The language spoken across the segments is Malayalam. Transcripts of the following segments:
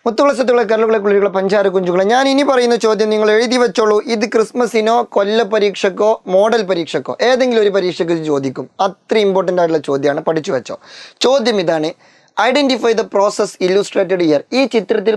മുത്തുള്ള സത്തുകളെ കരളുകളെ കുളികളെ പഞ്ചാര കുഞ്ചുകളെ ഞാൻ ഇനി പറയുന്ന ചോദ്യം നിങ്ങൾ എഴുതി വെച്ചോളൂ. ഇത് ക്രിസ്മസിനോ കൊല്ല പരീക്ഷക്കോ മോഡൽ പരീക്ഷക്കോ ഏതെങ്കിലും ഒരു പരീക്ഷയ്ക്ക് ചോദിക്കും. അത്ര ഇമ്പോർട്ടൻ്റ് ആയിട്ടുള്ള ചോദ്യമാണ്, പഠിച്ചു വെച്ചോ. ചോദ്യം ഇതാണ്: identify the process illustrated year. ഈ ചിത്രത്തിൽ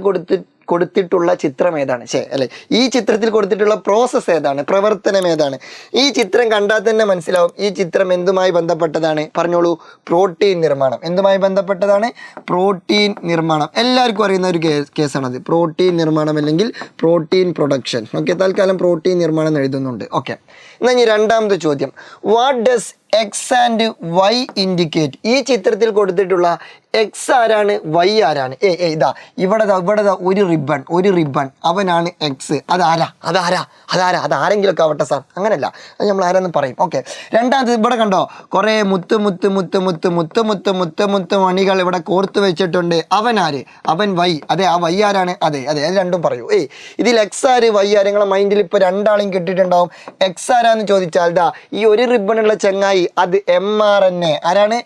കൊടുത്തിട്ടുള്ള ചിത്രം ഏതാണ്? അല്ലെ, ഈ ചിത്രത്തിൽ കൊടുത്തിട്ടുള്ള പ്രോസസ്സ് ഏതാണ്, പ്രവർത്തനം ഏതാണ്? ഈ ചിത്രം കണ്ടാൽ തന്നെ മനസ്സിലാവും ഈ ചിത്രം എന്തുമായി ബന്ധപ്പെട്ടതാണ്. പറഞ്ഞോളൂ. പ്രോട്ടീൻ നിർമ്മാണം. എന്തുമായി ബന്ധപ്പെട്ടതാണ്? പ്രോട്ടീൻ നിർമ്മാണം. എല്ലാവർക്കും അറിയുന്ന ഒരു കേസാണത്. പ്രോട്ടീൻ നിർമ്മാണം അല്ലെങ്കിൽ പ്രോട്ടീൻ പ്രൊഡക്ഷൻ. ഓക്കെ, തൽക്കാലം പ്രോട്ടീൻ നിർമ്മാണം എഴുതുന്നുണ്ട്. ഓക്കെ, എന്നാൽ ഇനി രണ്ടാമത്തെ ചോദ്യം: what does X and Y indicate? ഈ ചിത്രത്തിൽ കൊടുത്തിട്ടുള്ള എക്സ് ആരാണ്, വൈ ആരാണ്? ഇതാ ഇവിടെ ഒരു റിബൺ അവനാണ് എക്സ്. അതാരെങ്കിലൊക്കെ ആവട്ടെ സാർ, അങ്ങനല്ല, അത് നമ്മൾ ആരാന്ന് പറയും. ഓക്കെ, രണ്ടാമത് ഇവിടെ കണ്ടോ, കുറേ മുത്ത് മണികൾ ഇവിടെ കോർത്ത് വെച്ചിട്ടുണ്ട്. അവനാര്? അവൻ വൈ. അതെ, ആ വൈ ആരാണ്? അതെ, അത് രണ്ടും പറയൂ. ഇതിൽ എക്സ് ആര്, വൈ ആര്? നിങ്ങളെ മൈൻഡിൽ ഇപ്പോൾ രണ്ടാളും കിട്ടിയിട്ടുണ്ടാവും. എക്സ് ആരാന്ന് ചോദിച്ചാൽ ദാ ഈ ഒരു റിബണുള്ള ചങ്ങായി, അത് mRNA. ആരാണ്?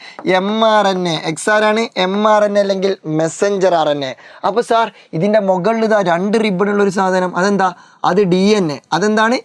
mRNA. എക്സ് ആരാണ്? mRNA അല്ലെങ്കിൽ മെസ്സഞ്ചർ RNA. അപ്പോൾ സാർ ഇതിൻ്റെ മുകളിൽ ഇതാ രണ്ട് റിബണുള്ള ഒരു സാധനം, അതെന്താ? അത് DNA. അതെന്താണ്?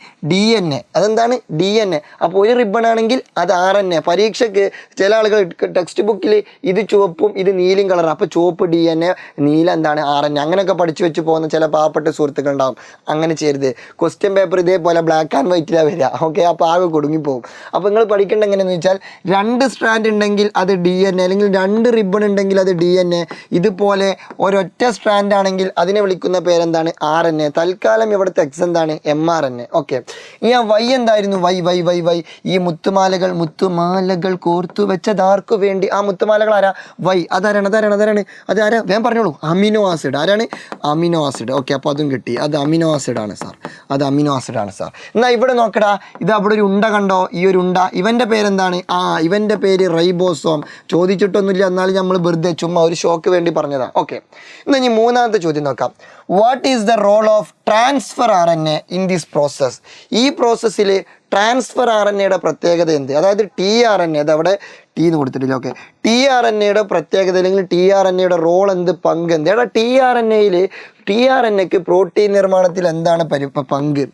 DNA. അപ്പോൾ ഒരു റിബൺ ആണെങ്കിൽ അത് RNA. പരീക്ഷയ്ക്ക് ചില ആളുകൾ ടെക്സ്റ്റ് ബുക്കിൽ ഇത് ചുവപ്പും ഇത് നീലും കളറാണ്. അപ്പോൾ ചുവപ്പ് DNA, നീല എന്താണ്? RNA. അങ്ങനെയൊക്കെ പഠിച്ചു വെച്ച് പോകുന്ന ചില പാവപ്പെട്ട സുഹൃത്തുക്കൾ ഉണ്ടാവും. അങ്ങനെ ചെയ്യരുത്. ക്വസ്റ്റ്യൻ പേപ്പർ ഇതേപോലെ ബ്ലാക്ക് ആൻഡ് വൈറ്റിലാണ് വരിക. ഓക്കെ, അപ്പോൾ ആകെ കുടുങ്ങിപ്പോകും. അപ്പോൾ നിങ്ങൾ പഠിക്കേണ്ട എങ്ങനെയെന്ന് വെച്ചാൽ, രണ്ട് സ്ട്രാൻഡ് ഉണ്ടെങ്കിൽ അത് DNA, അല്ലെങ്കിൽ രണ്ട് റിബൺ ഉണ്ടെങ്കിൽ അത് DNA. ഇതുപോലെ ഒരൊറ്റ സ്ട്രാൻഡ് ആണെങ്കിൽ അതിനെ വിളിക്കുന്ന പേരെന്താണ്? RNA. തൽക്കാലം ഇവിടുത്തെ എക്സ് എന്താണ്? mRNA. ഓക്കെ, ഈ ആ വൈ എന്തായിരുന്നു? വൈ. ഈ മുത്തുമാലകൾ കോർത്തു വെച്ചതാർക്കു വേണ്ടി? ആ മുത്തുമാലകൾ ആരാ? വൈ. അതാരാണ്? വേഗം പറഞ്ഞോളൂ. Amino acid. ആരാണ്? Amino acid. ഓക്കെ, അപ്പോൾ അതും കിട്ടി. അത് അമിനോ ആസിഡാണ് സാർ. എന്നാൽ ഇവിടെ നോക്കടാ, ഇത് അവിടെ ഒരു ഉണ്ട കണ്ടോ? ഈ ഒരു ഉണ്ട, ഇവൻ്റെ പേരെന്താണ്? ഇവൻ്റെ പേര് റൈബോസോം. ചോദിച്ചിട്ടൊന്നുമില്ല, എന്നാലും നമ്മൾ വെറുതെ ചുമ്മാ ഒരു ഷോക്ക് വേണ്ടി പറഞ്ഞതാണ്. ഓക്കെ, എന്നാൽ ഇനി മൂന്നാമത്തെ ചോദ്യം നോക്കാം. What is the role of transfer RNA in this process? ഈ പ്രോസസ്സിൽ ട്രാൻസ്ഫർ RNAയുടെ പ്രത്യേകത എന്ത്? അതായത് tRNA, അതവിടെ ടി എന്ന് കൊടുത്തിട്ടില്ല. ഓക്കെ, tRNAയുടെ പ്രത്യേകത അല്ലെങ്കിൽ tRNAയുടെ റോൾ എന്ത്, പങ്ക് എന്ത്? എടാ, tRNAക്ക് പ്രോട്ടീൻ നിർമ്മാണത്തിൽ എന്താണ് പങ്ക്?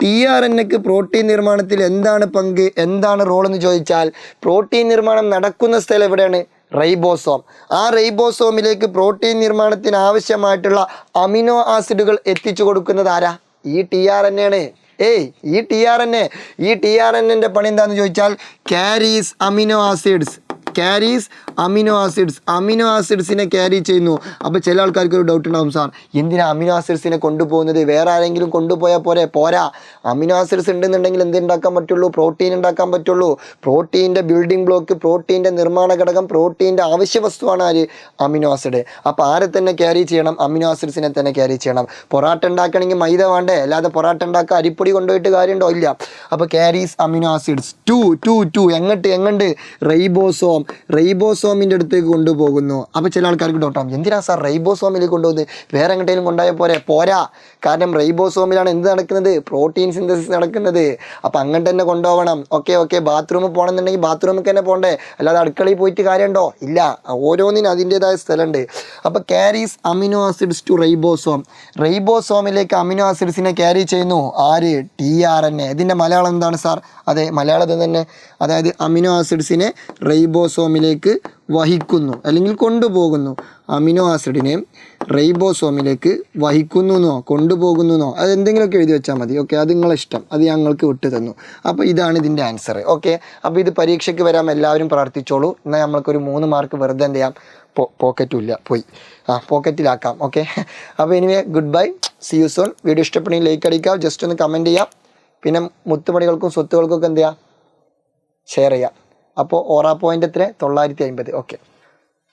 tRNAക്ക് പ്രോട്ടീൻ നിർമ്മാണത്തിൽ എന്താണ് പങ്ക്, എന്താണ് റോൾ എന്ന് ചോദിച്ചാൽ, പ്രോട്ടീൻ നിർമ്മാണം നടക്കുന്ന സ്ഥലം എവിടെയാണ്? റൈബോസോം. ആ റൈബോസോമിലേക്ക് പ്രോട്ടീൻ നിർമ്മാണത്തിന് ആവശ്യമായിട്ടുള്ള അമിനോ ആസിഡുകൾ എത്തിച്ചു കൊടുക്കുന്നത് ആരാ? ഈ tRNA ആണ്. ഈ tRNAന്റെ പണി എന്താണെന്ന് ചോദിച്ചാൽ, ക്യാരീസ് അമിനോ ആസിഡ്സിനെ ക്യാരി ചെയ്യുന്നു. അപ്പോൾ ചില ആൾക്കാർക്ക് ഒരു ഡൗട്ട് ഉണ്ടാവും, സാർ എന്തിനാ അമിനോ ആസിഡ്സിനെ കൊണ്ടുപോകുന്നത്? വേറെ ആരെങ്കിലും കൊണ്ടുപോയാൽ പോരാ. അമിനോ ആസിഡ്സ് ഉണ്ടെന്നുണ്ടെങ്കിൽ എന്തുണ്ടാക്കാൻ പറ്റുള്ളൂ? പ്രോട്ടീൻ ഉണ്ടാക്കാൻ പറ്റുള്ളൂ. പ്രോട്ടീൻ്റെ ബിൽഡിംഗ് ബ്ലോക്ക്, പ്രോട്ടീൻ്റെ നിർമ്മാണ ഘടകം, പ്രോട്ടീൻ്റെ അവശ്യ വസ്തുവാണ് ആര്? Amino acid. അപ്പോൾ ആരെ തന്നെ ക്യാരി ചെയ്യണം? അമിനോ ആസിഡ്സിനെ തന്നെ ക്യാരി ചെയ്യണം. പൊറാട്ട ഉണ്ടാക്കണമെങ്കിൽ മൈദ വേണ്ടേ? അല്ലാതെ പൊറാട്ട ഉണ്ടാക്കാൻ അരിപ്പൊടി കൊണ്ടുപോയിട്ട് കാര്യമുണ്ടോ? ഇല്ല. അപ്പോൾ ക്യാരീസ് അമിനോ ആസിഡ്സ് ടു എങ്ങോട്ട്? റൈബോസോമിൻ്റെ അടുത്തേക്ക് കൊണ്ടുപോകുന്നു. അപ്പോൾ ചില ആൾക്കാർക്ക് ഡൗട്ടാവും, എന്തിനാ സാർ റൈബോസോമിലേക്ക് കൊണ്ടുപോകുന്നത്? വേറെ എങ്ങോട്ടേലും കൊണ്ടുപോയാൽ പോരാ. കാരണം റൈബോസോമിലാണ് എന്ത് നടക്കുന്നത്? പ്രോട്ടീൻ സിന്തസിസ് നടക്കുന്നത്. അപ്പോൾ അങ്ങോട്ട് തന്നെ കൊണ്ടുപോകണം. ഓക്കെ, ബാത്റൂമിൽ പോകണമെന്നുണ്ടെങ്കിൽ ബാത്റൂമിൽ തന്നെ പോകണ്ടേ? അല്ലാതെ അടുക്കളയിൽ പോയിട്ട് കാര്യമുണ്ടോ? ഇല്ല. ഓരോന്നിനും അതിൻ്റേതായ സ്ഥലമുണ്ട്. അപ്പോൾ ക്യാരീസ് അമിനോ ആസിഡ്സ് ടു റൈബോസോമിലേക്ക് അമിനോ ആസിഡ്സിനെ ക്യാരി ചെയ്യുന്നു ആര്? tRNA. ഇതിൻ്റെ മലയാളം എന്താണ് സാർ? അതെ, മലയാളത്തിൽ തന്നെ. അതായത് അമിനോ ആസിഡ്സിനെ റൈബോസോമിലേക്ക് വഹിക്കുന്നു അല്ലെങ്കിൽ കൊണ്ടുപോകുന്നു. അമിനോ ആസിഡിനെ റൈബോസോമിലേക്ക് കൊണ്ടുപോകുന്നോ അതെന്തെങ്കിലുമൊക്കെ എഴുതി വെച്ചാൽ മതി. ഓക്കെ, അത് നിങ്ങളെ ഇഷ്ടം, അത് ഞങ്ങൾക്ക് വിട്ടു തന്നു. അപ്പോൾ ഇതാണ് ഇതിൻ്റെ ആൻസർ. ഓക്കെ, അപ്പോൾ ഇത് പരീക്ഷയ്ക്ക് വരാൻ എല്ലാവരും പ്രാർത്ഥിച്ചോളൂ. എന്നാൽ നമ്മൾക്കൊരു 3 മാർക്ക് വെറുതെ എന്ത് ചെയ്യാം? പോക്കറ്റും ഇല്ല, പോയി പോക്കറ്റിലാക്കാം. ഓക്കെ, അപ്പോൾ anyway good bye, see you soon. Video ഇഷ്ടപ്പെടുമെങ്കിൽ ലൈക്ക് അടിക്കാം, ജസ്റ്റ് ഒന്ന് കമൻറ്റ് ചെയ്യാം. പിന്നെ മുത്തുമണികൾക്കും സ്വത്തുകൾക്കൊക്കെ എന്ത് ചെയ്യാം? ഷെയർ ചെയ്യാം. അപ്പോൾ ഓറ പോയിൻ്റ് എത്ര? 950. ഓക്കെ.